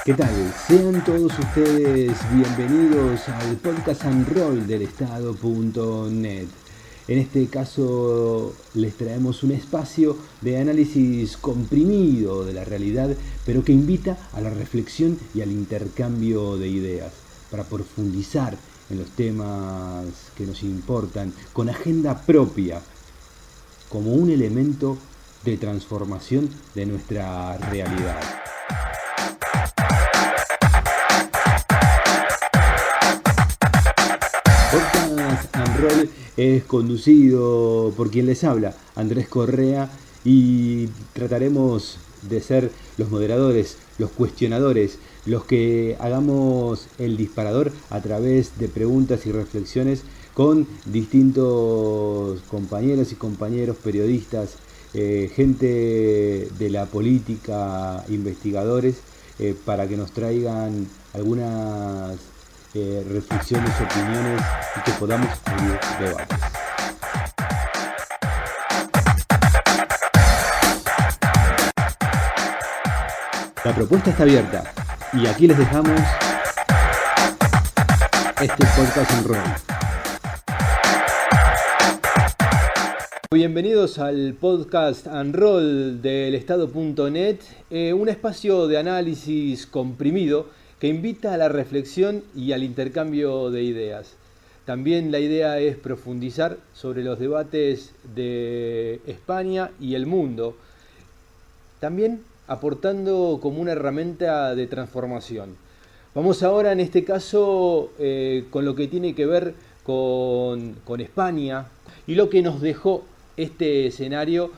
¿Qué tal? Sean todos ustedes bienvenidos al podcast and roll del estado.net. En este caso les traemos un espacio de análisis comprimido de la realidad, pero que invita a la reflexión y al intercambio de ideas, para profundizar en los temas que nos importan, con agenda propia, como un elemento de transformación de nuestra realidad. Podcast and Roll es conducido por quien les habla, Andrés Correa, y trataremos de ser los moderadores, los cuestionadores, los que hagamos el disparador a través de preguntas y reflexiones con distintos compañeros y compañeros periodistas, gente de la política, investigadores, para que nos traigan algunas reflexiones, opiniones y que podamos abrir debates. La propuesta está abierta y aquí les dejamos este podcast en roll. Bienvenidos al podcast and roll del estado.net, un espacio de análisis comprimido que invita a la reflexión y al intercambio de ideas. También la idea es profundizar sobre los debates de España y el mundo, también aportando como una herramienta de transformación. Vamos ahora en este caso con lo que tiene que ver con España y lo que nos dejó este escenario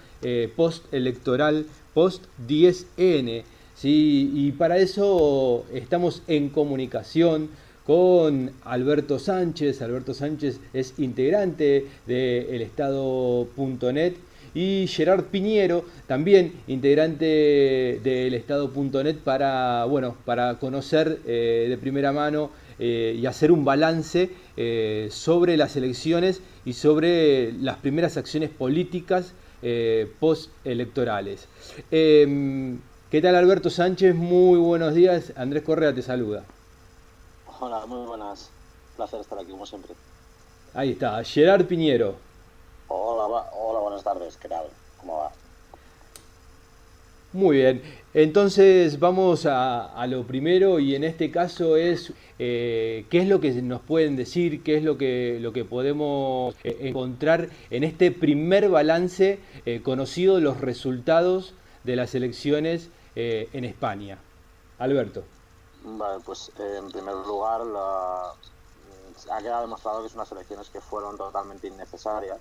post-electoral, post-10N. ¿Sí? Y para eso estamos en comunicación con Alberto Sánchez. Alberto Sánchez es integrante de elestado.net y Gerard Piñero, también integrante del estado.net, para conocer de primera mano y hacer un balance sobre las elecciones y sobre las primeras acciones políticas postelectorales. ¿Qué tal, Alberto Sánchez? Muy buenos días. Andrés Correa te saluda. Hola, muy buenas. Placer estar aquí, como siempre. Ahí está, Gerard Piñero. Hola, buenas tardes. ¿Qué tal? ¿Cómo va? Muy bien, entonces vamos a lo primero, y en este caso es qué es lo que nos pueden decir, qué es lo que podemos encontrar en este primer balance conocido de los resultados de las elecciones en España. Alberto. Vale, pues en primer lugar, ha quedado demostrado que son unas elecciones que fueron totalmente innecesarias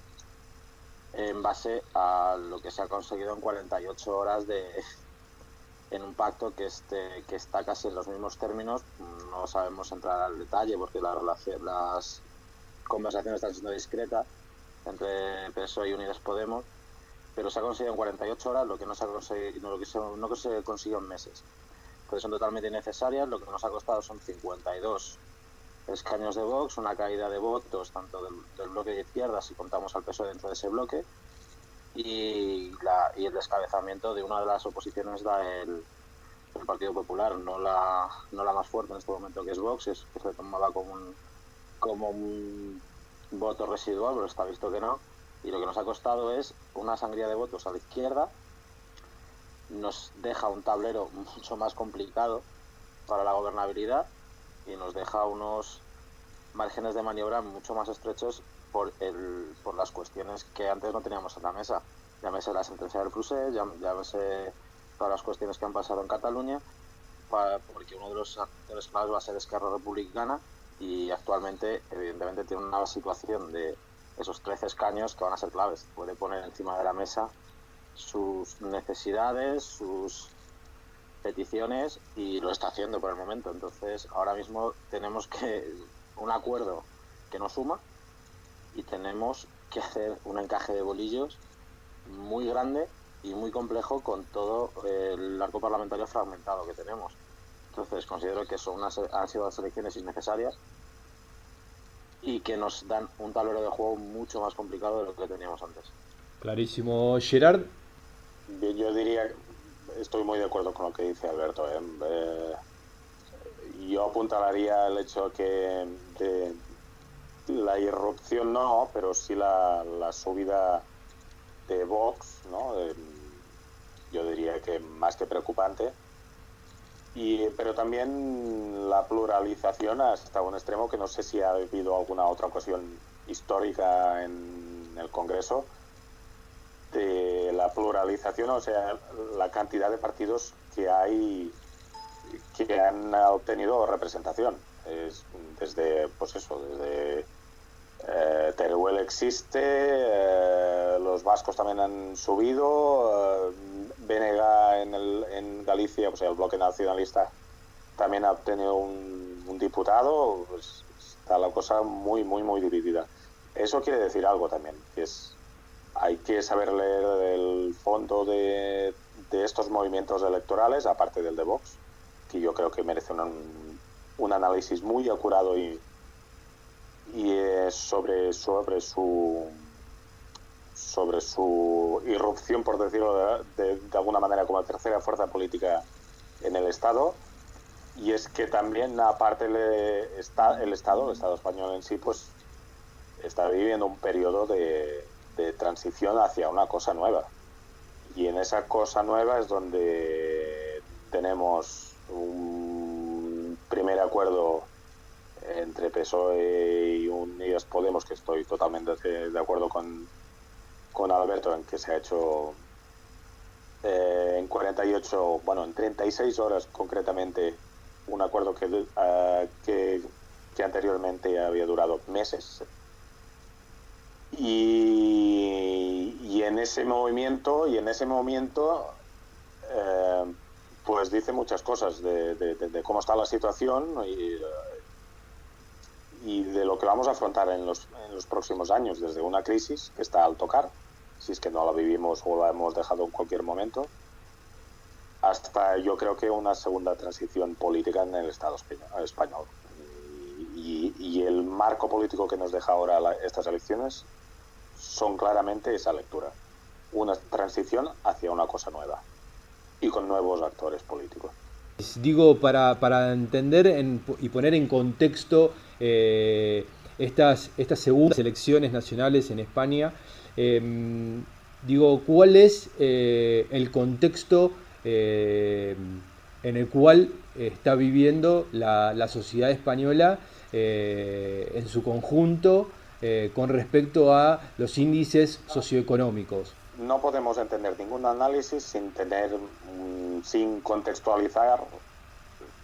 en base a lo que se ha conseguido en 48 horas en un pacto que está casi en los mismos términos. No sabemos entrar al detalle porque las conversaciones están siendo discretas entre PSOE y Unidas Podemos, pero se ha conseguido en 48 horas lo que no se consiguió en meses. Entonces son totalmente innecesarias. Lo que nos ha costado son 52 escaños de Vox, una caída de votos tanto del bloque de izquierda, si contamos al PSOE dentro de ese bloque, y el descabezamiento de una de las oposiciones del Partido Popular, no la más fuerte en este momento, que es Vox, que se tomaba como un voto residual, pero está visto que no. Y lo que nos ha costado es una sangría de votos a la izquierda. Nos deja un tablero mucho más complicado para la gobernabilidad y nos deja unos márgenes de maniobra mucho más estrechos por las cuestiones que antes no teníamos en la mesa. Llámese la sentencia del Procés, llámese todas las cuestiones que han pasado en Cataluña, porque uno de los actores claves va a ser Esquerra Republicana, y actualmente evidentemente tiene una situación de esos 13 escaños que van a ser claves. Puede poner encima de la mesa sus necesidades, sus peticiones, y lo está haciendo por el momento. Entonces ahora mismo tenemos un acuerdo que nos suma, y tenemos que hacer un encaje de bolillos muy grande y muy complejo con todo el arco parlamentario fragmentado que tenemos. Entonces considero que han sido las elecciones innecesarias y que nos dan un tablero de juego mucho más complicado de lo que teníamos antes. Clarísimo. Gerard. Yo diría, estoy muy de acuerdo con lo que dice Alberto. yo apuntalaría el hecho que de la irrupción no, pero sí la subida de Vox, ¿no? Yo diría que más que preocupante. Pero también la pluralización hasta un extremo que no sé si ha habido alguna otra ocasión histórica en el Congreso, de la pluralización, o sea, la cantidad de partidos que hay que han obtenido representación. Desde Teruel existe, los vascos también han subido, BNG en Galicia, o sea, el bloque nacionalista también ha obtenido un diputado. Pues está la cosa muy, muy, muy dividida. Eso quiere decir algo también, que hay que saber leer el fondo de estos movimientos electorales, aparte del de Vox, que yo creo que merece un análisis muy acurado y sobre su irrupción, por decirlo de alguna manera, como la tercera fuerza política en el Estado. Y es que también, aparte, el Estado español en sí, pues está viviendo un periodo de transición hacia una cosa nueva. Y en esa cosa nueva es donde tenemos un primer acuerdo entre PSOE y Unidas Podemos, que estoy totalmente de acuerdo con Alberto, en que se ha hecho en 36 horas concretamente, un acuerdo que anteriormente había durado meses. Y en ese movimiento pues dice muchas cosas de cómo está la situación y de lo que vamos a afrontar en los próximos años, desde una crisis que está al tocar, si es que no la vivimos o la hemos dejado en cualquier momento, hasta yo creo que una segunda transición política en el Estado español. Y el marco político que nos deja ahora estas elecciones son claramente esa lectura, una transición hacia una cosa nueva y con nuevos actores políticos. Digo, para entender y poner en contexto estas segundas elecciones nacionales en España, digo, ¿cuál es el contexto en el cual está viviendo la sociedad española en su conjunto con respecto a los índices socioeconómicos? No podemos entender ningún análisis sin contextualizar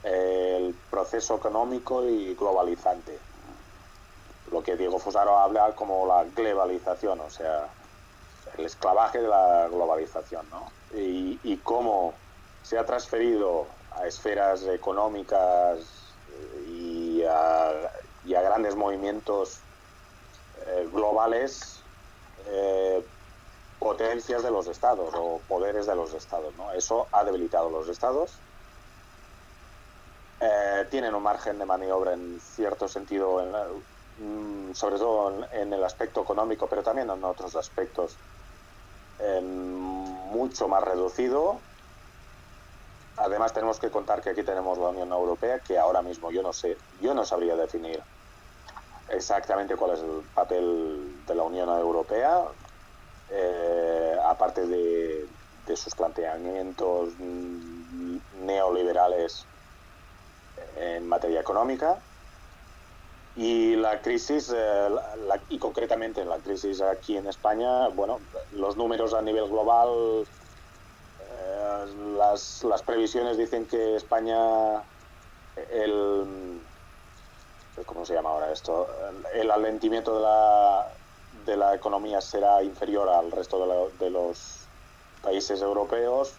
el proceso económico y globalizante. Lo que Diego Fusaro habla como la globalización, o sea, el esclavaje de la globalización, ¿no? Y cómo se ha transferido a esferas económicas y a grandes movimientos globales, potencias de los estados o poderes de los estados, ¿no? Eso ha debilitado los estados. Tienen un margen de maniobra en cierto sentido, sobre todo en el aspecto económico, pero también en otros aspectos, mucho más reducido. Además, tenemos que contar que aquí tenemos la Unión Europea, que ahora mismo yo no sabría definir exactamente cuál es el papel de la Unión Europea, aparte de sus planteamientos neoliberales en materia económica. Y la crisis, y concretamente la crisis aquí en España, bueno, los números a nivel global, las previsiones dicen que España, ¿cómo se llama ahora esto? El alentamiento de la economía será inferior al resto de los países europeos.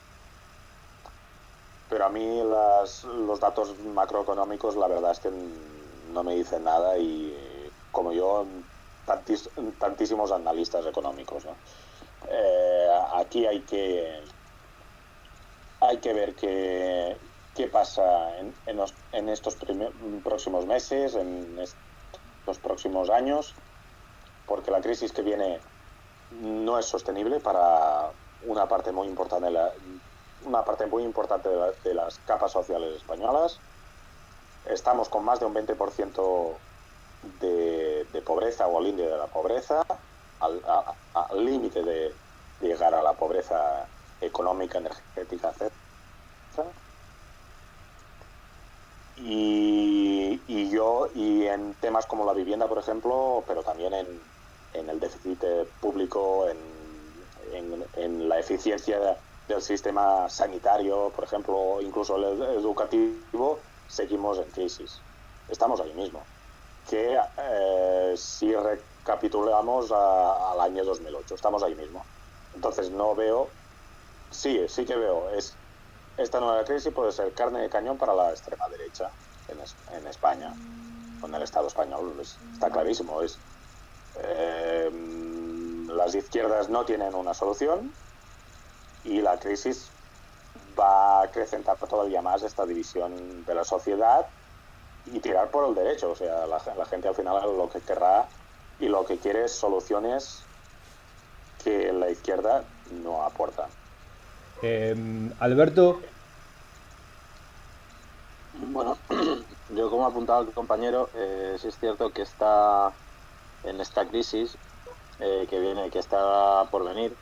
Pero a mí los datos macroeconómicos, la verdad es que no me dicen nada, y como yo, tantísimos analistas económicos, ¿no? Aquí hay que ver qué pasa en estos próximos meses, en estos próximos años, porque la crisis que viene no es sostenible para una parte muy importante de las capas sociales españolas. estamos con más de un 20% de pobreza o al límite de la pobreza, al límite de llegar a la pobreza económica, energética, etc. Y en temas como la vivienda, por ejemplo, pero también en el déficit público, en la eficiencia del sistema sanitario, por ejemplo, incluso el educativo, seguimos en crisis. Estamos ahí mismo. Que si recapitulamos al año 2008, estamos ahí mismo. Entonces no veo, sí que veo, esta nueva crisis puede ser carne de cañón para la extrema derecha en España, con el Estado español, está clarísimo. Las izquierdas no tienen una solución y la crisis va a acrecentar todavía más esta división de la sociedad y tirar por el derecho. O sea, la gente al final lo que querrá y lo que quiere es soluciones que la izquierda no aporta. Alberto. Bueno, yo como ha apuntado el compañero, sí es cierto que está en esta crisis que está por venir.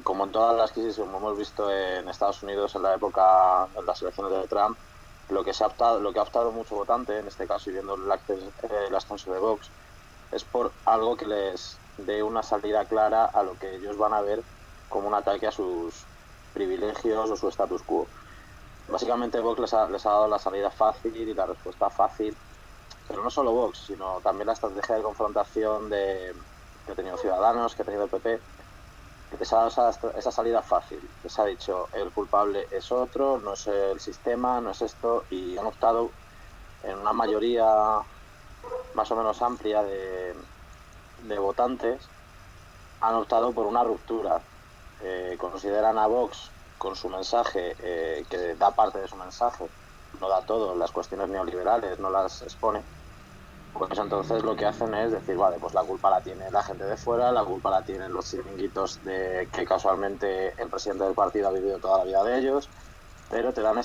Como en todas las crisis, como hemos visto en Estados Unidos en la época de las elecciones de Trump, lo que ha optado mucho votante, en este caso y viendo el ascenso de Vox, es por algo que les dé una salida clara a lo que ellos van a ver como un ataque a sus privilegios o su status quo. Básicamente Vox les ha dado la salida fácil y la respuesta fácil, pero no solo Vox, sino también la estrategia de confrontación que ha tenido Ciudadanos, que ha tenido el PP, que les ha dado esa salida fácil. Les ha dicho, el culpable es otro, no es el sistema, no es esto, y han optado en una mayoría más o menos amplia de votantes, han optado por una ruptura. Consideran a Vox con su mensaje, que da parte de su mensaje, no da todo, las cuestiones neoliberales no las expone, pues entonces lo que hacen es decir, vale, pues la culpa la tiene la gente de fuera, la culpa la tienen los chiringuitos que casualmente el presidente del partido ha vivido toda la vida de ellos, pero te dan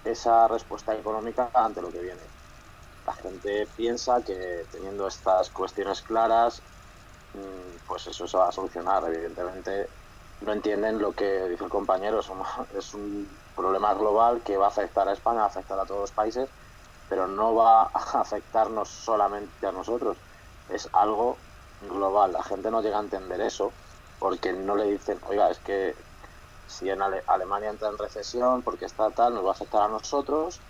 esa respuesta económica ante lo que viene. La gente piensa que teniendo estas cuestiones claras, pues eso se va a solucionar. Evidentemente no entienden lo que dice el compañero, es un problema global que va a afectar a España, va a afectar a todos los países, pero no va a afectarnos solamente a nosotros, es algo global. La gente no llega a entender eso porque no le dicen, oiga, es que si en Alemania entra en recesión porque está tal, nos va a afectar a nosotros,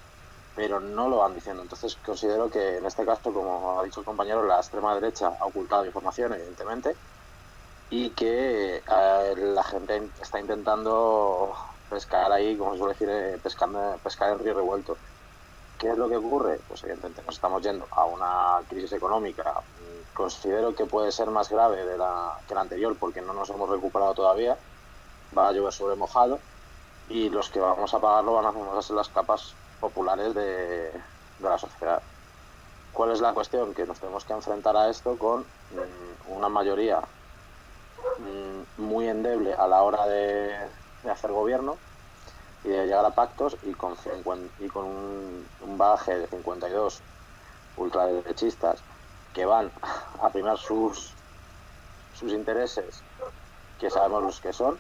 pero no lo van diciendo. Entonces considero que en este caso, como ha dicho el compañero, la extrema derecha ha ocultado información, evidentemente, y que la gente está intentando pescar ahí, como se suele decir, pescar en río revuelto. ¿Qué es lo que ocurre? Pues evidentemente nos estamos yendo a una crisis económica. Considero que puede ser más grave que la anterior porque no nos hemos recuperado todavía. Va a llover sobre mojado y los que vamos a pagarlo van a ser las capas populares de la sociedad. ¿Cuál es la cuestión? Que nos tenemos que enfrentar a esto con una mayoría muy endeble a la hora de hacer gobierno y de llegar a pactos y con un bagaje de 52 ultraderechistas que van a primar sus intereses, que sabemos los que son,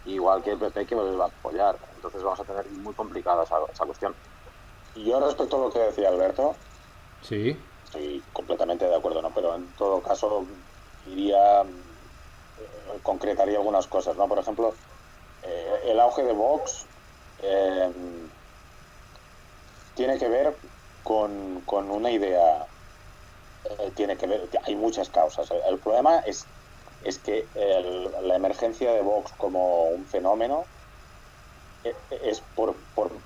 igual que el PP que les va a apoyar. Entonces vamos a tener muy complicada esa cuestión. Y yo respecto a lo que decía Alberto, sí, estoy completamente de acuerdo, ¿no? Pero en todo caso concretaría algunas cosas, ¿no? Por ejemplo, el auge de Vox tiene que ver con una idea, hay muchas causas. El problema es que la emergencia de Vox como un fenómeno es por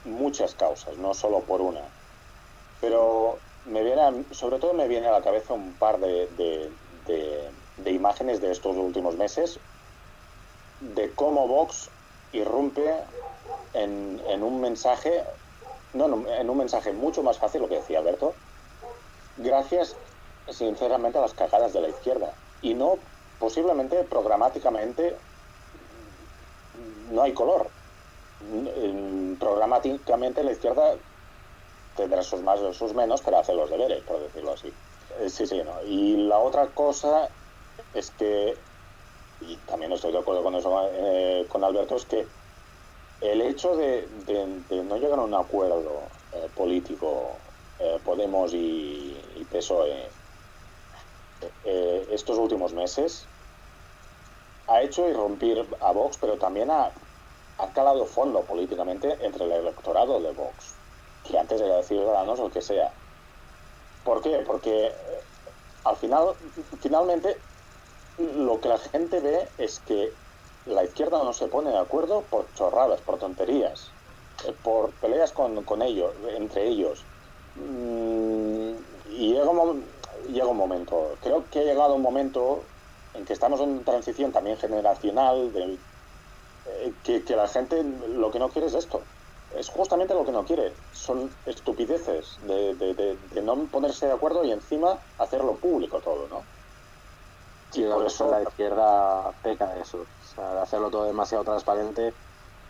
muchas causas, no solo por una. Pero sobre todo me viene a la cabeza un par de imágenes de estos últimos meses de cómo Vox irrumpe en un mensaje, en un mensaje mucho más fácil, lo que decía Alberto, gracias sinceramente a las cagadas de la izquierda. Y no, posiblemente, programáticamente, no hay color. Programáticamente la izquierda tendrá sus más o sus menos, pero hace los deberes, por decirlo así. Sí, sí, ¿no? Y la otra cosa es que, y también estoy de acuerdo con eso, con Alberto, es que el hecho de no llegar a un acuerdo político, Podemos y PSOE, estos últimos meses, ha hecho irrumpir a Vox, pero también ha calado fondo políticamente entre el electorado de Vox, que antes era de Ciudadanos o el que sea. ¿Por qué? Porque finalmente, lo que la gente ve es que la izquierda no se pone de acuerdo por chorradas, por tonterías, por peleas con ellos, entre ellos. Y llega un momento, creo que ha llegado un momento en que estamos en transición también generacional, que la gente lo que no quiere es esto. Es justamente lo que no quiere. Son estupideces de no ponerse de acuerdo y encima hacerlo público todo, ¿no? Sí, por eso la izquierda peca de eso. O sea, de hacerlo todo demasiado transparente,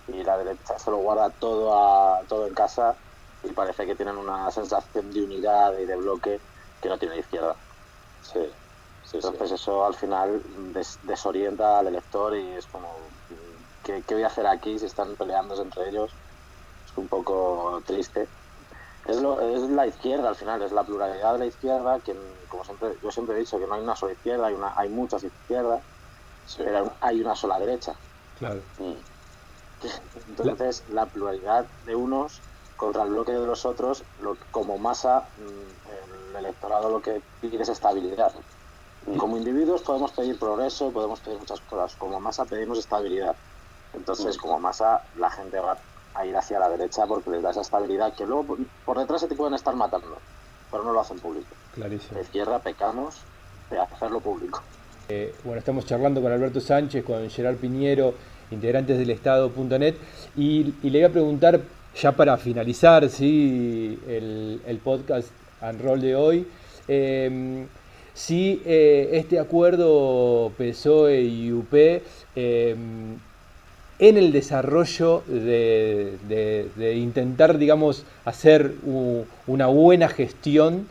y la derecha se lo guarda todo en casa, y parece que tienen una sensación de unidad y de bloque que no tiene la izquierda. Sí. Entonces eso al final desorienta al elector, y es como, ¿qué voy a hacer aquí si están peleándose entre ellos? Es un poco triste. Es la izquierda al final, es la pluralidad de la izquierda, que como yo siempre he dicho que no hay una sola izquierda, hay muchas izquierdas, sí, pero hay una sola derecha. Claro. Entonces la pluralidad de unos contra el bloque de los otros, como masa, el electorado lo que pide es estabilidad. Como individuos podemos pedir progreso, podemos pedir muchas cosas, como masa pedimos estabilidad. Entonces como masa la gente va a ir hacia la derecha porque les da esa estabilidad, que luego por detrás se te pueden estar matando, pero no lo hacen público. Clarísimo. La izquierda pecamos de hacerlo público. Bueno, estamos charlando con Alberto Sánchez, con Gerard Piñero, integrantes del Estado.net, y le voy a preguntar, ya para finalizar, ¿sí?, el podcast and roll de hoy, si este acuerdo PSOE y UP, en el desarrollo de intentar, digamos, hacer una buena gestión,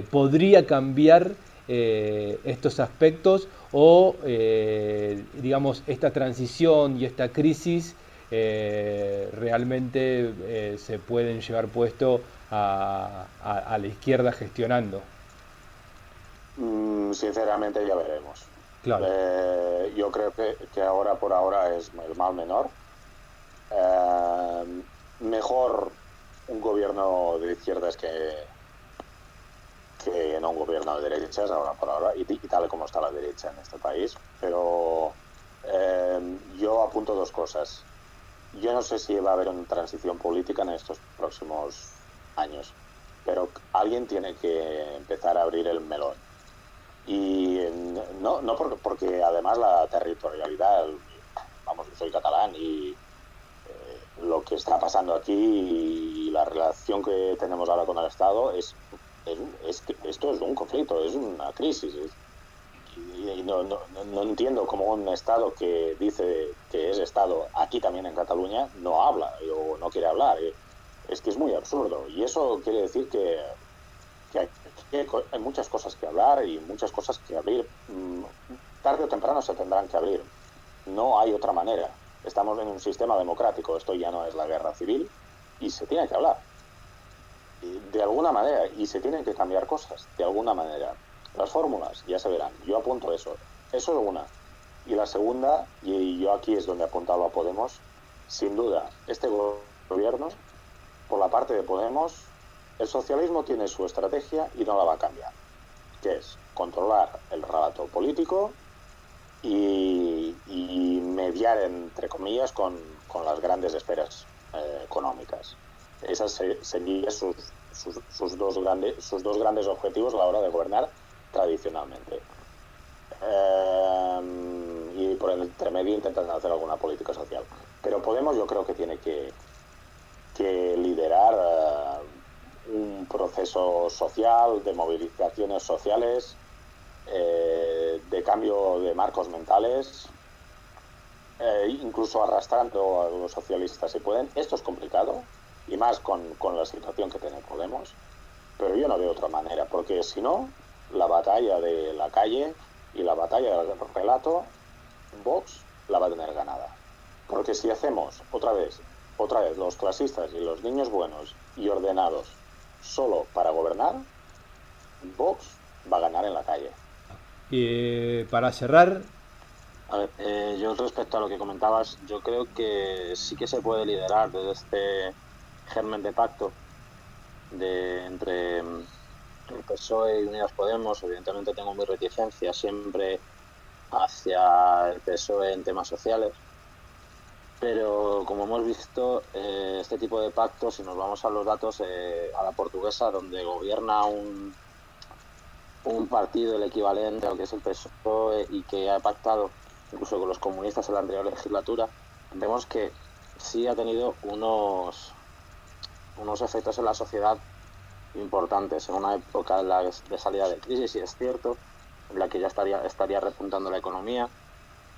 podría cambiar estos aspectos, o digamos, esta transición y esta crisis realmente se pueden llevar puesto a la izquierda gestionando. Sinceramente ya veremos. Claro. Yo creo que ahora por ahora es el mal menor. Mejor un gobierno de izquierdas que no un gobierno de derechas ahora por ahora, y tal como está la derecha en este país. Pero yo apunto dos cosas. Yo no sé si va a haber una transición política en estos próximos años, pero alguien tiene que empezar a abrir el melón. Y no porque además la territorialidad, vamos, yo soy catalán, y lo que está pasando aquí y la relación que tenemos ahora con el Estado es que esto es un conflicto, es una crisis. Y no entiendo cómo un Estado que dice que es Estado aquí también en Cataluña no habla o no quiere hablar. Es que es muy absurdo, y eso quiere decir que hay muchas cosas que hablar y muchas cosas que abrir. Tarde o temprano se tendrán que abrir. No hay otra manera. Estamos en un sistema democrático. Esto ya no es la guerra civil, y se tiene que hablar. De alguna manera, y se tienen que cambiar cosas, de alguna manera. Las fórmulas, ya se verán. Yo apunto eso. Eso es una. Y la segunda, y yo aquí es donde apuntaba a Podemos, sin duda, este gobierno, por la parte de Podemos, el socialismo tiene su estrategia y no la va a cambiar, que es controlar el relato político y mediar, entre comillas, con las grandes esferas económicas. Esas serían sus dos grandes objetivos a la hora de gobernar tradicionalmente. Y por el intermedio intentan hacer alguna política social. Pero Podemos, yo creo que tiene que liderar un proceso social, de movilizaciones sociales, de cambio de marcos mentales, incluso arrastrando a los socialistas si pueden. Esto es complicado, y más con la situación que tiene Podemos, pero yo no veo otra manera, porque si no, la batalla de la calle y la batalla del relato, Vox la va a tener ganada. Porque si hacemos otra vez los clasistas y los niños buenos y ordenados solo para gobernar, Vox va a ganar en la calle. Y para cerrar, A ver, yo respecto a lo que comentabas, yo creo que sí que se puede liderar desde este germen de pacto entre el PSOE y Unidas Podemos. Evidentemente tengo mi reticencia siempre hacia el PSOE en temas sociales, pero como hemos visto, este tipo de pactos, si nos vamos a los datos, a la portuguesa, donde gobierna un partido, el equivalente a lo que es el PSOE, y que ha pactado incluso con los comunistas en la anterior legislatura, vemos que sí ha tenido unos efectos en la sociedad importantes, en una época de salida de crisis, y es cierto, en la que ya estaría repuntando la economía,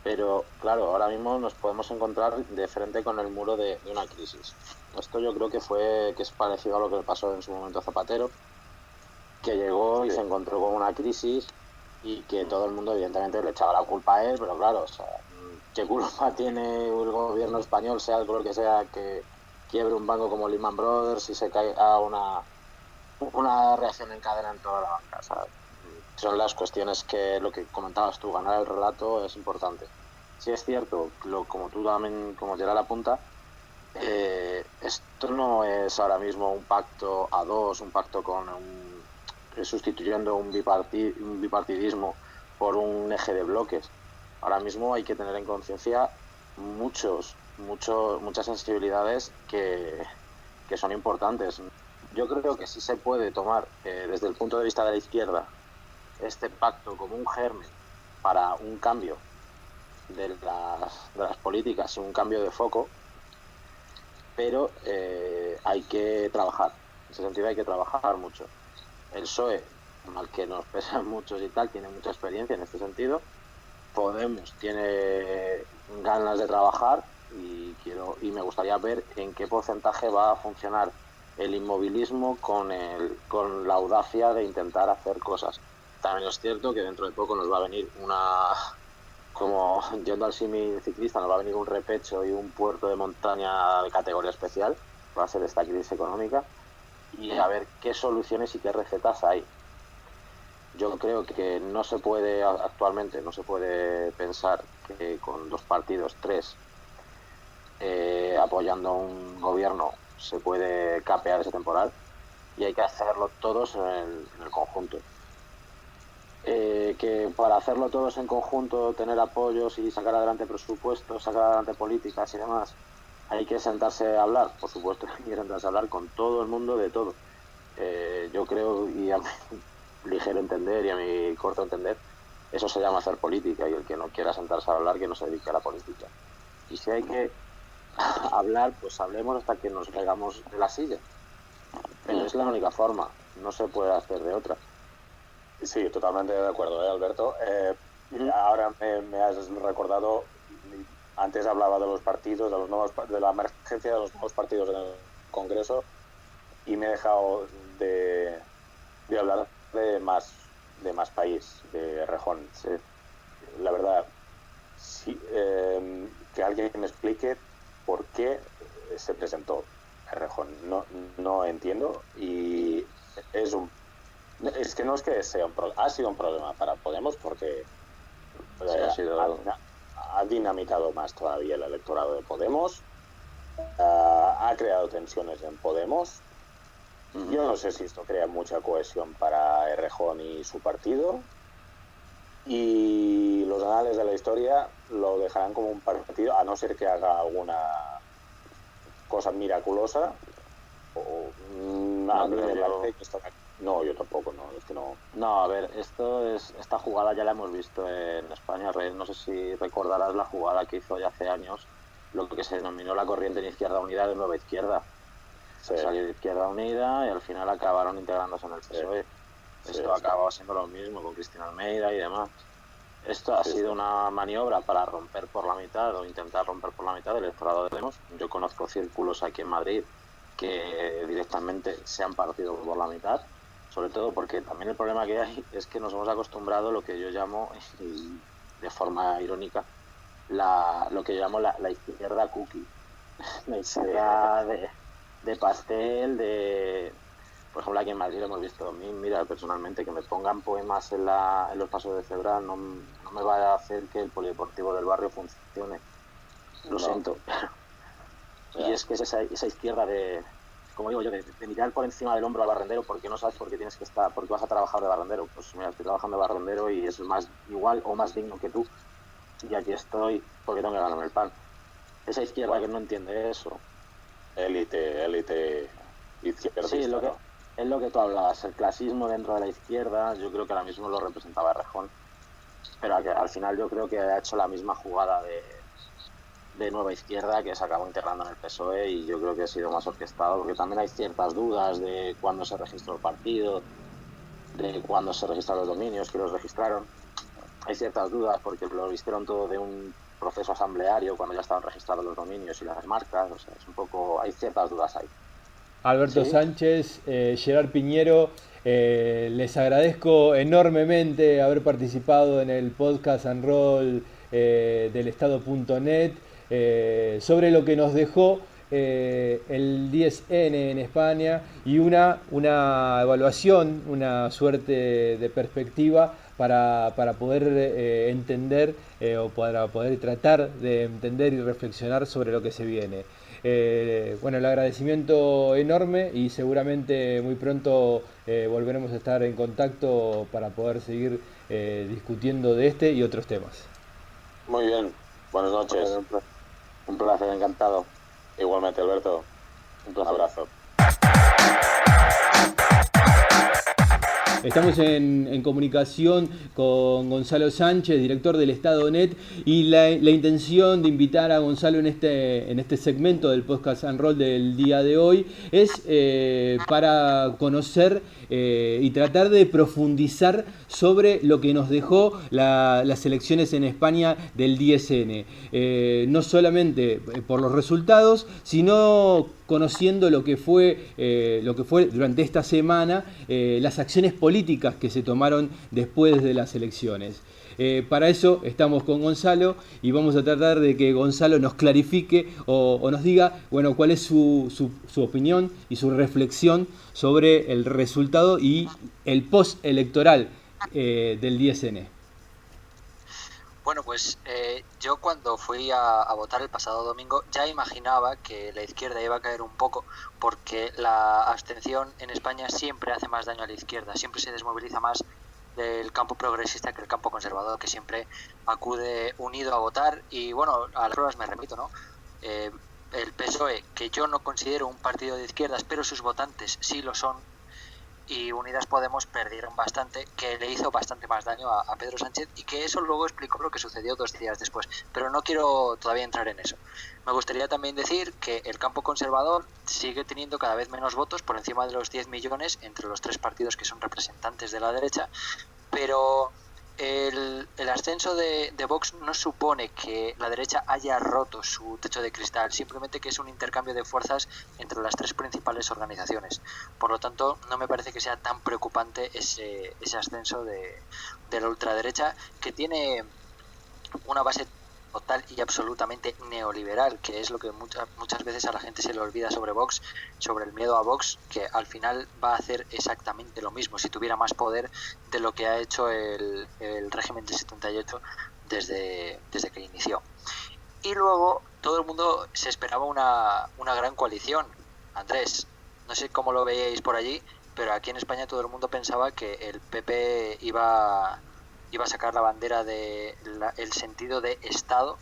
pero claro, ahora mismo nos podemos encontrar de frente con el muro de una crisis. Esto yo creo que es parecido a lo que le pasó en su momento a Zapatero, que llegó y se encontró con una crisis y que todo el mundo evidentemente le echaba la culpa a él, pero claro, o sea, ¿qué culpa tiene el gobierno español, sea el color que sea, que quiebre un banco como Lehman Brothers y se caiga una reacción en cadena en toda la banca? O sea, son las cuestiones que, lo que comentabas tú, ganar el relato es importante. Sí es cierto, como tú también, como Gerard apunta, esto no es ahora mismo un pacto a dos, un pacto sustituyendo un bipartidismo por un eje de bloques. Ahora mismo hay que tener en conciencia muchas sensibilidades que son importantes. Yo creo que sí se puede tomar, desde el punto de vista de la izquierda, este pacto como un germen para un cambio de las políticas, un cambio de foco, pero hay que trabajar. En ese sentido hay que trabajar mucho. El PSOE, al que nos pesan muchos y tal, tiene mucha experiencia en este sentido. Podemos tiene ganas de trabajar y me gustaría ver en qué porcentaje va a funcionar el inmovilismo con la audacia de intentar hacer cosas. También es cierto que dentro de poco nos va a venir como yendo al símil ciclista, nos va a venir un repecho y un puerto de montaña de categoría especial, va a ser esta crisis económica, y a ver qué soluciones y qué recetas hay. Yo creo que actualmente no se puede pensar que con 2 partidos, 3, apoyando un gobierno se puede capear ese temporal, y hay que hacerlo todos en el conjunto. Que para hacerlo todos en conjunto, tener apoyos y sacar adelante presupuestos, sacar adelante políticas y demás, hay que sentarse a hablar, por supuesto, hay que sentarse a hablar con todo el mundo de todo. Yo creo, y a mi ligero entender y a mi corto entender, eso se llama hacer política, y el que no quiera sentarse a hablar, que no se dedique a la política. Y si hay que hablar, pues hablemos hasta que nos caigamos de la silla. Pero es la única forma, no se puede hacer de otra. Sí, totalmente de acuerdo, Alberto. Ahora me has recordado, antes hablaba de los partidos, de la emergencia de los nuevos partidos en el Congreso, y me he dejado de hablar de más país, de Errejón. Sí. La verdad, sí, que alguien me explique por qué se presentó Errejón. No entiendo, y es que no es que sea ha sido un problema para Podemos, porque ha dinamitado más todavía el electorado de Podemos, ha creado tensiones en Podemos. Yo no sé si esto crea mucha cohesión para Errejón y su partido, y los anales de la historia lo dejarán como un partido, a no ser que haga alguna cosa miraculosa. No, yo tampoco, no, es que no. No, a ver, esta jugada ya la hemos visto en España. No sé si recordarás la jugada que hizo ya hace años, lo que se denominó la corriente en Izquierda Unida de Nueva Izquierda. Sí. Salió de Izquierda Unida y al final acabaron integrándose en el PSOE. Sí. Esto acababa siendo lo mismo con Cristina Almeida y demás. Esto ha sido una maniobra para romper por la mitad, o intentar romper por la mitad el electorado de Podemos. Yo conozco círculos aquí en Madrid que directamente se han partido por la mitad, sobre todo porque también el problema que hay es que nos hemos acostumbrado a lo que yo llamo, de forma irónica, lo que yo llamo la izquierda cookie, la izquierda de pastel, por ejemplo, aquí en Madrid hemos visto a mí, mira, personalmente, que me pongan poemas en los pasos de cebra no me va a hacer que el polideportivo del barrio funcione. Lo siento. Y es que es esa izquierda como digo yo, de mirar por encima del hombro al barrendero porque no sabes por qué tienes que estar, porque vas a trabajar de barrendero. Pues mira, estoy trabajando de barrendero y es más igual o más digno que tú. Y aquí estoy porque tengo que ganarme el pan. Esa izquierda que no entiende eso. Élite izquierda. Sí, es lo que tú hablabas, el clasismo dentro de la izquierda, yo creo que ahora mismo lo representaba Errejón, pero al final yo creo que ha hecho la misma jugada de nueva izquierda que se acabó integrando en el PSOE, y yo creo que ha sido más orquestado, porque también hay ciertas dudas de cuándo se registró el partido, de cuándo se registraron los dominios, que los registraron. Hay ciertas dudas porque lo vistieron todo de un proceso asambleario cuando ya estaban registrados los dominios y las marcas, o sea, es un poco, hay ciertas dudas ahí. Alberto Sánchez, Gerard Piñero, les agradezco enormemente haber participado en el podcast and roll del Estado.net sobre lo que nos dejó el 10N en España y una evaluación, una suerte de perspectiva para poder entender o para poder tratar de entender y reflexionar sobre lo que se viene. Bueno, el agradecimiento enorme y seguramente muy pronto volveremos a estar en contacto para poder seguir discutiendo de este y otros temas. Muy bien, buenas noches. Un placer, encantado. Igualmente, Alberto. Un abrazo. Estamos en comunicación con Gonzalo Sánchez, director del Estado.net, y la intención de invitar a Gonzalo en este segmento del podcast and roll del día de hoy es para conocer y tratar de profundizar sobre lo que nos dejó las elecciones en España del 10N. No solamente por los resultados, sino conociendo lo que fue durante esta semana las acciones políticas que se tomaron después de las elecciones. Para eso estamos con Gonzalo y vamos a tratar de que Gonzalo nos clarifique o nos diga, bueno, cuál es su opinión y su reflexión sobre el resultado y el post-electoral del 10N. Bueno, pues yo cuando fui a votar el pasado domingo ya imaginaba que la izquierda iba a caer un poco, porque la abstención en España siempre hace más daño a la izquierda, siempre se desmoviliza más del campo progresista que el campo conservador, que siempre acude unido a votar. Y bueno, a las pruebas me remito, ¿no? El PSOE, que yo no considero un partido de izquierdas, pero sus votantes sí lo son, y Unidas Podemos perdieron bastante, que le hizo bastante más daño a Pedro Sánchez, y que eso luego explicó lo que sucedió 2 días después, pero no quiero todavía entrar en eso. Me gustaría también decir que el campo conservador sigue teniendo cada vez menos votos, por encima de los 10 millones entre los 3 partidos que son representantes de la derecha, pero el ascenso de Vox no supone que la derecha haya roto su techo de cristal, simplemente que es un intercambio de fuerzas entre las 3 principales organizaciones. Por lo tanto, no me parece que sea tan preocupante ese ascenso de la ultraderecha, que tiene una base total y absolutamente neoliberal, que es lo que muchas veces a la gente se le olvida sobre Vox, sobre el miedo a Vox, que al final va a hacer exactamente lo mismo si tuviera más poder de lo que ha hecho el régimen del 78 desde que inició. Y luego todo el mundo se esperaba una gran coalición. Andrés, no sé cómo lo veíais por allí, pero aquí en España todo el mundo pensaba que el PP iba a sacar la bandera el sentido de Estado,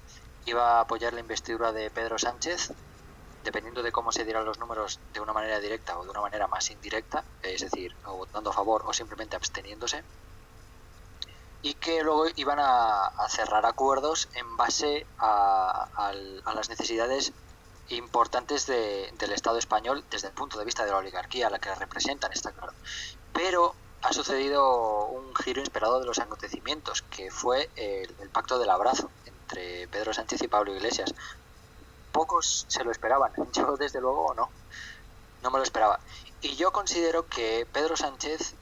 iba a apoyar la investidura de Pedro Sánchez, dependiendo de cómo se dieran los números, de una manera directa o de una manera más indirecta, es decir, o votando a favor o simplemente absteniéndose, y que luego iban a cerrar acuerdos en base a las necesidades importantes del Estado español desde el punto de vista de la oligarquía a la que representan, está claro. Pero ha sucedido un giro inesperado de los acontecimientos, que fue el pacto del abrazo entre Pedro Sánchez y Pablo Iglesias. Pocos se lo esperaban, yo desde luego no. no me lo esperaba. Y yo considero que Pedro Sánchez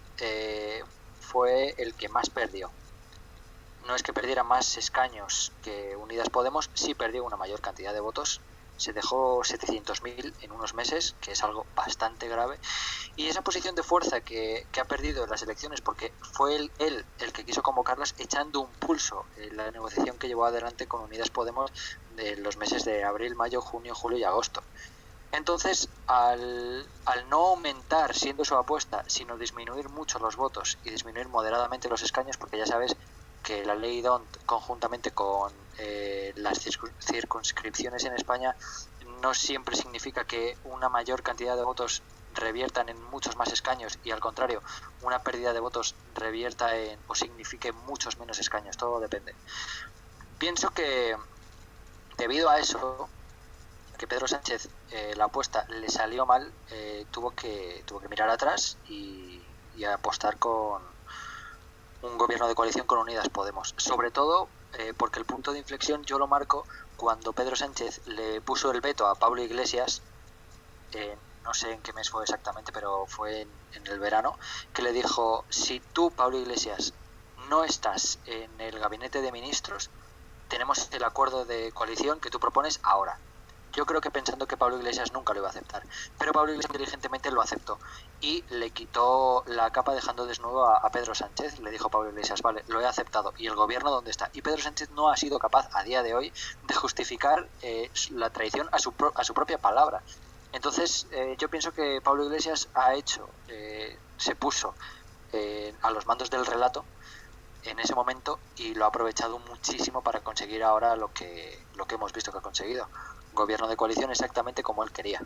fue el que más perdió. No es que perdiera más escaños que Unidas Podemos, sí perdió una mayor cantidad de votos. Se dejó 700.000 en unos meses, que es algo bastante grave. Y esa posición de fuerza que ha perdido en las elecciones, porque fue él el que quiso convocarlas, echando un pulso en la negociación que llevó adelante con Unidas Podemos de los meses de abril, mayo, junio, julio y agosto. Entonces, al no aumentar, siendo su apuesta, sino disminuir mucho los votos y disminuir moderadamente los escaños, porque ya sabes que la ley DONT, conjuntamente con las circunscripciones en España, no siempre significa que una mayor cantidad de votos reviertan en muchos más escaños y al contrario, una pérdida de votos revierta en o signifique muchos menos escaños, todo depende. Pienso que debido a eso, que Pedro Sánchez la apuesta le salió mal, tuvo que mirar atrás y apostar con un gobierno de coalición con Unidas Podemos, sobre todo porque el punto de inflexión yo lo marco cuando Pedro Sánchez le puso el veto a Pablo Iglesias, no sé en qué mes fue exactamente, pero fue en el verano, que le dijo: si tú, Pablo Iglesias, no estás en el gabinete de ministros, tenemos el acuerdo de coalición que tú propones ahora. Yo creo que pensando que Pablo Iglesias nunca lo iba a aceptar, pero Pablo Iglesias inteligentemente lo aceptó y le quitó la capa dejando desnudo a Pedro Sánchez. Le dijo Pablo Iglesias: vale, lo he aceptado, ¿y el gobierno dónde está? Y Pedro Sánchez no ha sido capaz a día de hoy de justificar la traición a su propia palabra. Entonces yo pienso que Pablo Iglesias se puso a los mandos del relato en ese momento y lo ha aprovechado muchísimo para conseguir ahora lo que hemos visto que ha conseguido. Gobierno de coalición exactamente como él quería.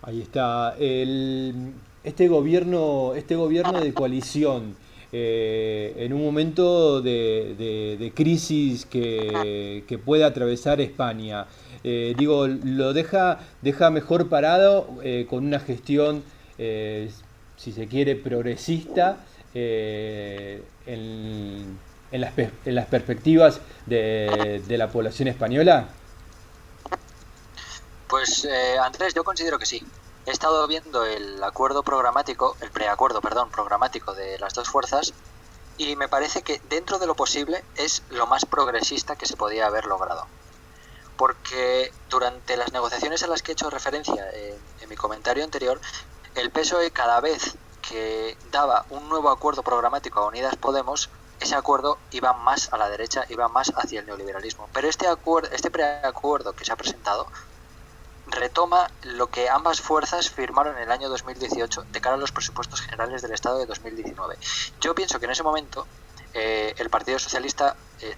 Ahí está. Este gobierno de coalición, en un momento de crisis que puede atravesar España, lo deja mejor parado con una gestión, si se quiere, progresista en las perspectivas de la población española. Pues Andrés, yo considero que sí. He estado viendo el preacuerdo programático de las dos fuerzas y me parece que dentro de lo posible es lo más progresista que se podía haber logrado. Porque durante las negociaciones a las que he hecho referencia en mi comentario anterior, el PSOE cada vez que daba un nuevo acuerdo programático a Unidas Podemos, ese acuerdo iba más a la derecha, iba más hacia el neoliberalismo. Pero este preacuerdo que se ha presentado retoma lo que ambas fuerzas firmaron en el año 2018 de cara a los presupuestos generales del Estado de 2019. Yo pienso que en ese momento el Partido Socialista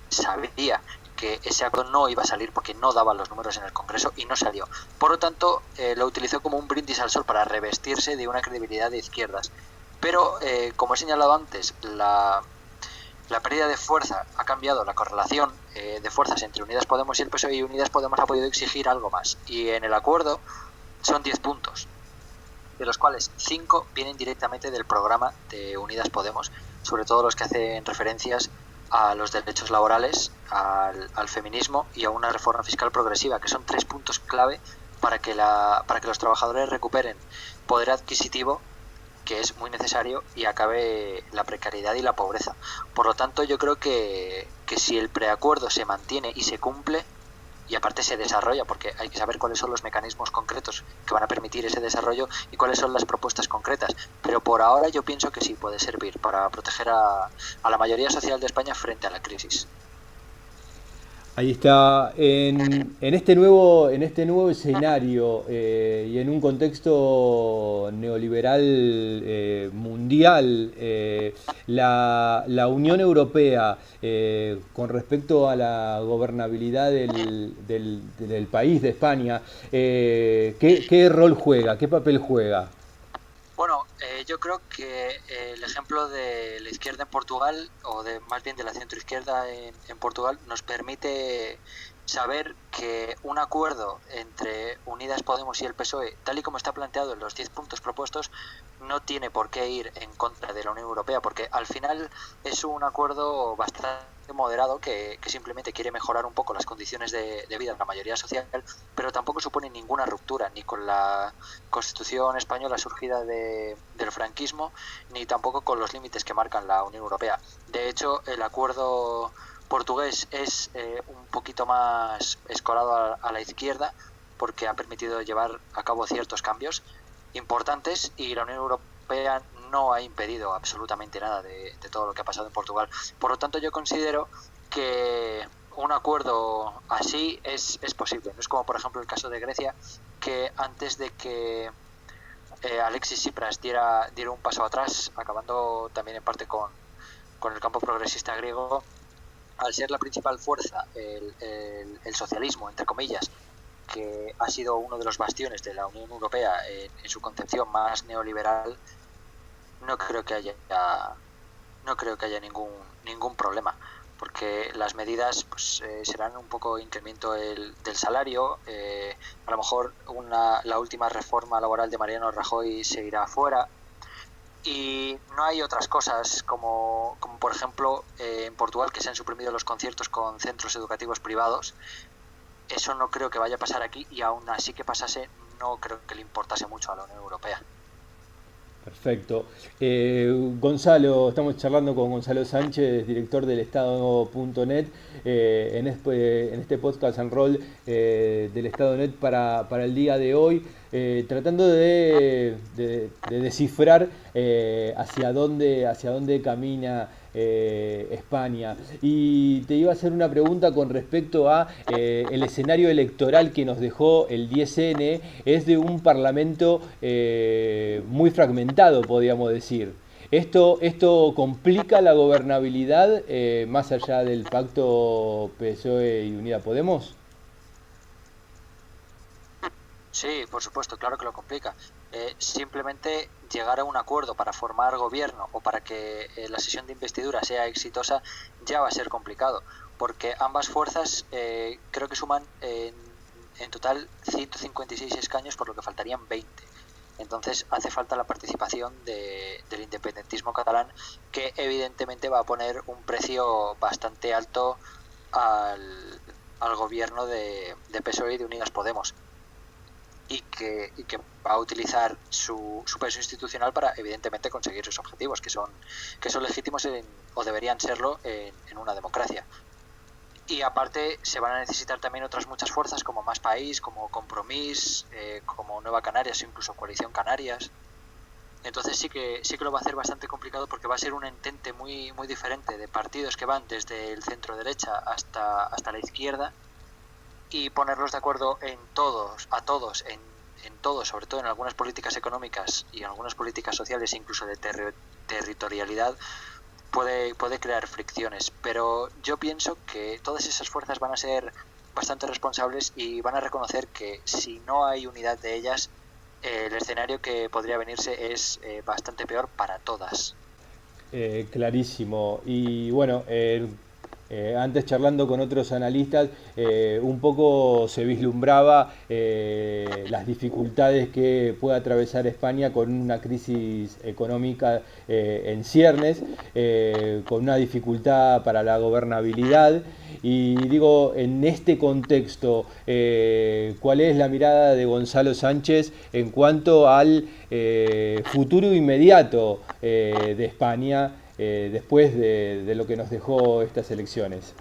sabía que ese acuerdo no iba a salir porque no daba los números en el Congreso y no salió. Por lo tanto, lo utilizó como un brindis al sol para revestirse de una credibilidad de izquierdas. Pero, como he señalado antes, la pérdida de fuerza ha cambiado la correlación de fuerzas entre Unidas Podemos y el PSOE, y Unidas Podemos ha podido exigir algo más. Y en el acuerdo son 10 puntos, de los cuales 5 vienen directamente del programa de Unidas Podemos, sobre todo los que hacen referencias a los derechos laborales, al feminismo y a una reforma fiscal progresiva, que son 3 puntos clave para que los trabajadores recuperen poder adquisitivo, que es muy necesario, y acabe la precariedad y la pobreza. Por lo tanto, yo creo que si el preacuerdo se mantiene y se cumple, y aparte se desarrolla, porque hay que saber cuáles son los mecanismos concretos que van a permitir ese desarrollo y cuáles son las propuestas concretas. Pero por ahora yo pienso que sí puede servir para proteger a la mayoría social de España frente a la crisis. Ahí está. En este nuevo escenario y en un contexto neoliberal mundial, la Unión Europea, con respecto a la gobernabilidad del país, de España, ¿qué rol juega? ¿Qué papel juega? Bueno, yo creo que el ejemplo de la izquierda en Portugal, más bien de la centroizquierda en Portugal, nos permite saber que un acuerdo entre Unidas Podemos y el PSOE, tal y como está planteado en los 10 puntos propuestos, no tiene por qué ir en contra de la Unión Europea, porque al final es un acuerdo bastante moderado que simplemente quiere mejorar un poco las condiciones de vida de la mayoría social, pero tampoco supone ninguna ruptura ni con la Constitución española surgida del franquismo, ni tampoco con los límites que marcan la Unión Europea. De hecho, el acuerdo portugués es un poquito más escorado a la izquierda, porque ha permitido llevar a cabo ciertos cambios importantes, y la Unión Europea no ha impedido absolutamente nada de todo lo que ha pasado en Portugal. Por lo tanto, yo considero que un acuerdo así es posible. No es como, por ejemplo, el caso de Grecia, que antes de que Alexis Tsipras diera un paso atrás, acabando también en parte con el campo progresista griego, al ser la principal fuerza el socialismo, entre comillas, que ha sido uno de los bastiones de la Unión Europea en su concepción más neoliberal, no creo que haya ningún problema, porque las medidas pues serán un poco incremento del salario, a lo mejor la última reforma laboral de Mariano Rajoy se irá fuera, y no hay otras cosas como por ejemplo en Portugal, que se han suprimido los conciertos con centros educativos privados. Eso no creo que vaya a pasar aquí, y aún así que pasase, no creo que le importase mucho a la Unión Europea. Perfecto. Gonzalo, estamos charlando con Gonzalo Sánchez, director del Estado.net, en este podcast and roll del Estado.net para el día de hoy, tratando de descifrar hacia dónde camina España. Y te iba a hacer una pregunta con respecto a el escenario electoral que nos dejó el 10N. Es de un parlamento muy fragmentado, podríamos decir. ¿Esto complica la gobernabilidad más allá del pacto PSOE y Unida Podemos? Sí, por supuesto, claro que lo complica. Simplemente llegar a un acuerdo para formar gobierno o para que la sesión de investidura sea exitosa ya va a ser complicado, porque ambas fuerzas creo que suman en total 156 escaños, por lo que faltarían 20. Entonces hace falta la participación del independentismo catalán, que evidentemente va a poner un precio bastante alto al gobierno de PSOE y de Unidas Podemos. Y que va a utilizar su peso institucional para evidentemente conseguir sus objetivos, que son legítimos o deberían serlo en una democracia. Y aparte se van a necesitar también otras muchas fuerzas, como Más País, como Compromís, como Nueva Canarias, incluso Coalición Canarias. Entonces sí que lo va a hacer bastante complicado, porque va a ser un entente muy muy diferente de partidos que van desde el centro derecha hasta la izquierda, y ponerlos de acuerdo en todo, sobre todo en algunas políticas económicas y en algunas políticas sociales, incluso de territorialidad, puede crear fricciones. Pero yo pienso que todas esas fuerzas van a ser bastante responsables y van a reconocer que si no hay unidad de ellas, el escenario que podría venirse es bastante peor para todas. Clarísimo. Y bueno, antes charlando con otros analistas, un poco se vislumbraba las dificultades que puede atravesar España con una crisis económica en ciernes, con una dificultad para la gobernabilidad. Y digo, en este contexto, ¿cuál es la mirada de Gonzalo Sánchez en cuanto al futuro inmediato de España después de lo que nos dejó estas elecciones?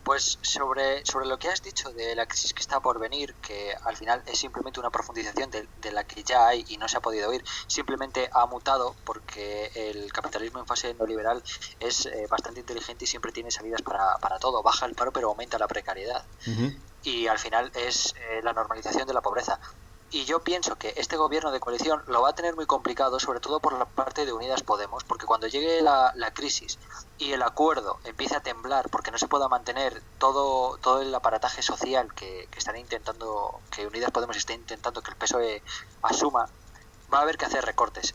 Pues sobre lo que has dicho de la crisis que está por venir, que al final es simplemente una profundización de la que ya hay y no se ha podido oír, simplemente ha mutado porque el capitalismo en fase neoliberal es bastante inteligente y siempre tiene salidas para todo. Baja el paro pero aumenta la precariedad. Uh-huh. Y al final es la normalización de la pobreza. Y yo pienso que este gobierno de coalición lo va a tener muy complicado, sobre todo por la parte de Unidas Podemos, porque cuando llegue la crisis y el acuerdo empiece a temblar porque no se pueda mantener todo el aparataje social que están intentando, que Unidas Podemos está intentando que el PSOE asuma, va a haber que hacer recortes.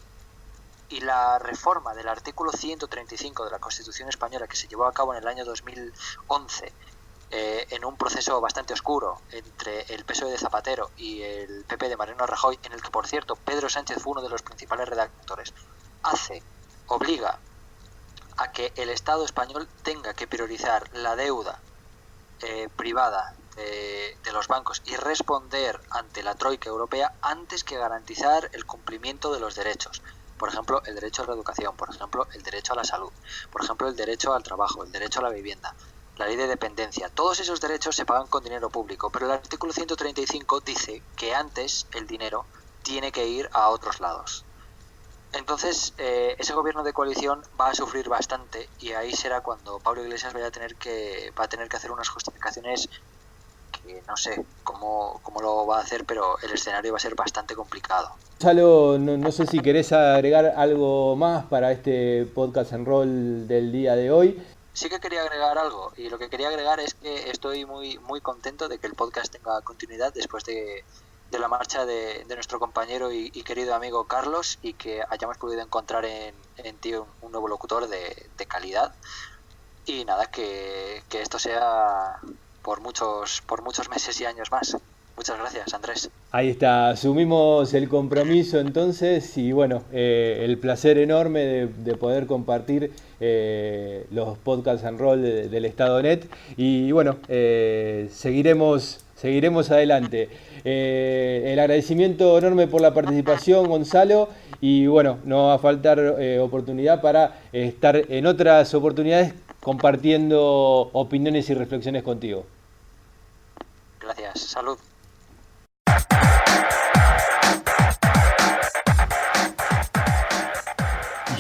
Y la reforma del artículo 135 de la Constitución española, que se llevó a cabo en el año 2011, en un proceso bastante oscuro entre el PSOE de Zapatero y el PP de Mariano Rajoy, en el que, por cierto, Pedro Sánchez fue uno de los principales redactores, obliga a que el Estado español tenga que priorizar la deuda privada de los bancos y responder ante la troika europea antes que garantizar el cumplimiento de los derechos. Por ejemplo, el derecho a la educación, por ejemplo, el derecho a la salud, por ejemplo, el derecho al trabajo, el derecho a la vivienda, la ley de dependencia. Todos esos derechos se pagan con dinero público, pero el artículo 135 dice que antes el dinero tiene que ir a otros lados. Entonces, ese gobierno de coalición va a sufrir bastante y ahí será cuando Pablo Iglesias va a tener que hacer unas justificaciones que no sé cómo lo va a hacer, pero el escenario va a ser bastante complicado. Gonzalo, no sé si querés agregar algo más para este podcast en rol del día de hoy. Sí que quería agregar algo, y lo que quería agregar es que estoy muy contento de que el podcast tenga continuidad después de la marcha de nuestro compañero y querido amigo Carlos, y que hayamos podido encontrar en ti un nuevo locutor de calidad. Y nada, que esto sea por muchos meses y años más. Muchas gracias, Andrés. Ahí está, asumimos el compromiso entonces y bueno, el placer enorme de poder compartir los podcasts en rol del Estado.net y bueno, seguiremos adelante. El agradecimiento enorme por la participación, Gonzalo, y bueno, no va a faltar oportunidad para estar en otras oportunidades compartiendo opiniones y reflexiones contigo. Gracias, salud.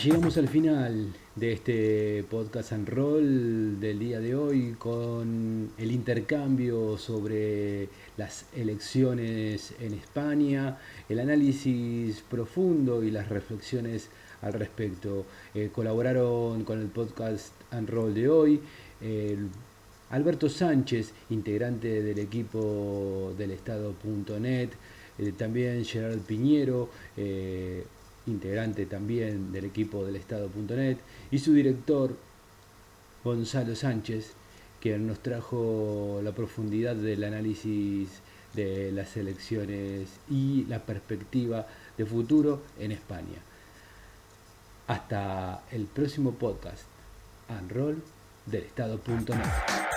Llegamos al final de este podcast en rol del día de hoy con el intercambio sobre las elecciones en España, el análisis profundo y las reflexiones al respecto. Colaboraron con el podcast en rol de hoy Alberto Sánchez, integrante del equipo del Estado.net, también Gerard Piñero, integrante también del equipo del Estado.net, y su director, Gonzalo Sánchez, que nos trajo la profundidad del análisis de las elecciones y la perspectiva de futuro en España. Hasta el próximo podcast, en rol del Estado.net.